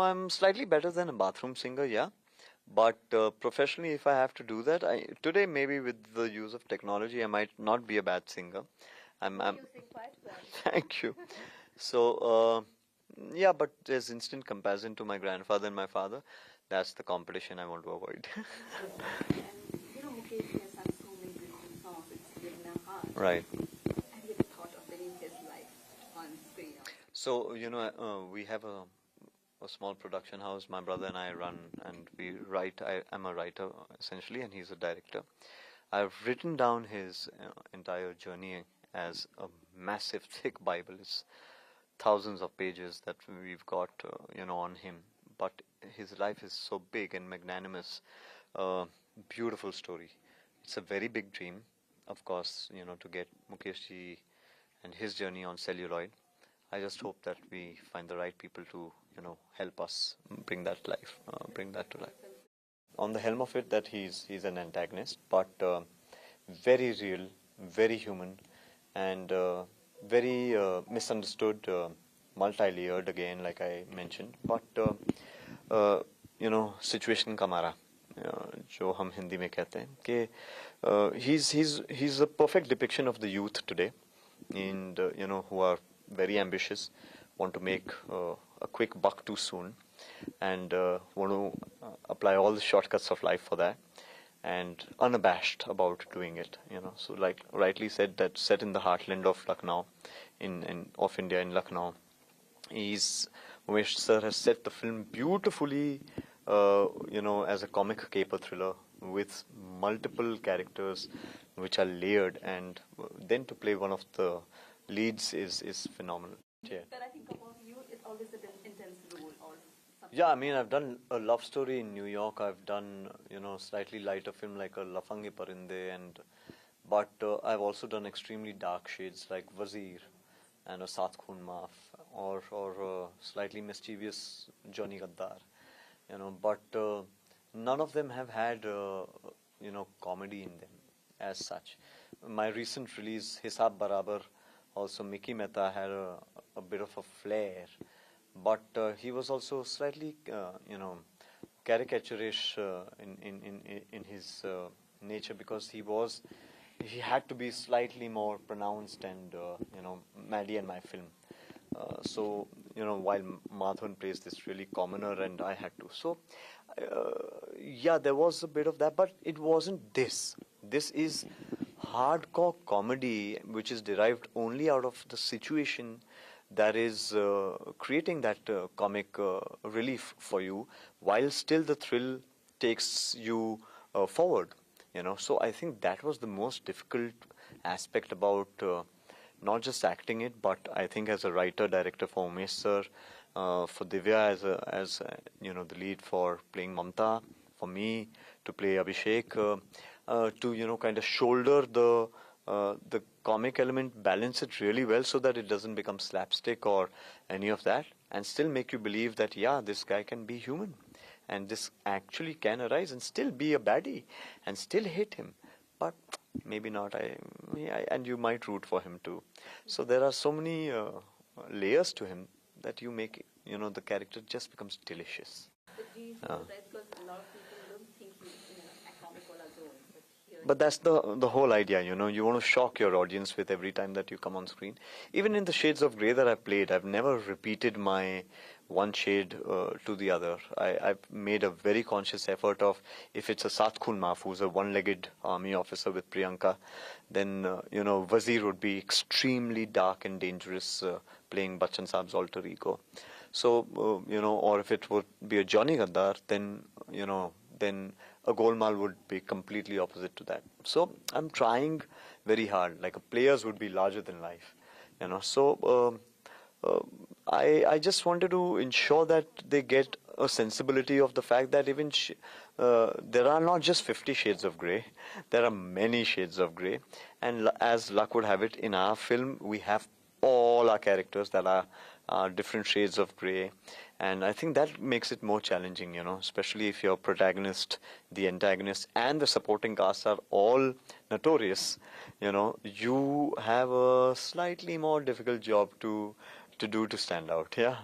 I'm slightly better than a bathroom singer, yeah. But professionally, if I have to do that, today maybe with the use of technology, I might not be a bad singer. I'm You sing quite well. Thank you. So, yeah, but there's instant comparison to my grandfather and my father. That's the competition I want to avoid. And Mukesh has had so many beautiful songs. It's given a heart. Right. Have you ever thought of living his life on screen? So, we have a small production house my brother and I run, and we write. I'm a writer essentially, and he's a director. I've written down his entire journey as a massive, thick Bible. It's thousands of pages that we've got, on him. But his life is so big and magnanimous. Beautiful story. It's a very big dream, of course, to get Mukesh Ji and his journey on celluloid. I just hope that we find the right people to, help us bring that to life. On the helm of it, that he's an antagonist, but very real, very human, and very misunderstood, multi-layered again, like I mentioned. But situation का मारा, जो हम हिंदी में कहते हैं कि he's a perfect depiction of the youth today, and who are very ambitious, want to make a quick buck too soon, and want to apply all the shortcuts of life for that, and unabashed about doing it. So like rightly said, that set in the heartland of Lucknow, of India, in Lucknow. Mukesh sir has set the film beautifully, as a comic caper thriller with multiple characters which are layered, and then to play one of the leads is phenomenal. Yeah. But I think about you, it's always an intense role or something. Yeah, I mean, I've done a love story in New York. I've done, slightly lighter film like a Lafange Parinde, but I've also done extremely dark shades like Wazir and a Saath Khoon Maaf, or slightly mischievous Johnny Gaddar, but none of them have had, comedy in them as such. My recent release, Hisab Barabar, also Mickey Mehta had a bit of a flair, but he was also slightly, caricaturish in his nature, because he had to be slightly more pronounced and, Maddie and my film. So, while Madhavan plays this really commoner, and I had to. So, yeah, there was a bit of that, but it wasn't this. This is hardcore comedy, which is derived only out of the situation that is creating that comic relief for you, while still the thrill takes you forward. So I think that was the most difficult aspect about not just acting it, but I think as a writer director for Umesh sir, for Divya as the lead for playing Mamta, for me to play Abhishek, to kind of shoulder the comic element, balance it really well so that it doesn't become slapstick or any of that, and still make you believe that this guy can be human, and this actually can arise and still be a baddie and still hate him, but maybe not. And you might root for him too. So there are so many layers to him that you make the character just becomes delicious. But do you feel that because a lot of people don't think he's in a comic wala zone, but here. But that's the whole idea, you want to shock your audience with every time that you come on screen. Even in the shades of grey that I've played, I've never repeated my one shade to the other. I've made a very conscious effort of, if it's a Saath Khoon Maaf, who's a one-legged army officer with Priyanka, then, Wazir would be extremely dark and dangerous, playing Bachchan Saab's alter ego. So, or if it would be a Johnny Gaddar, then, then a Golmaal would be completely opposite to that. So I'm trying very hard. Like, players would be larger than life, So I just wanted to ensure that they get a sensibility of the fact that even there are not just 50 shades of grey, there are many shades of grey, and as luck would have it, in our film we have all our characters that are different shades of grey, and I think that makes it more challenging, especially if your protagonist, the antagonist, and the supporting cast are all notorious. You have a slightly more difficult job to do to stand out. Yeah.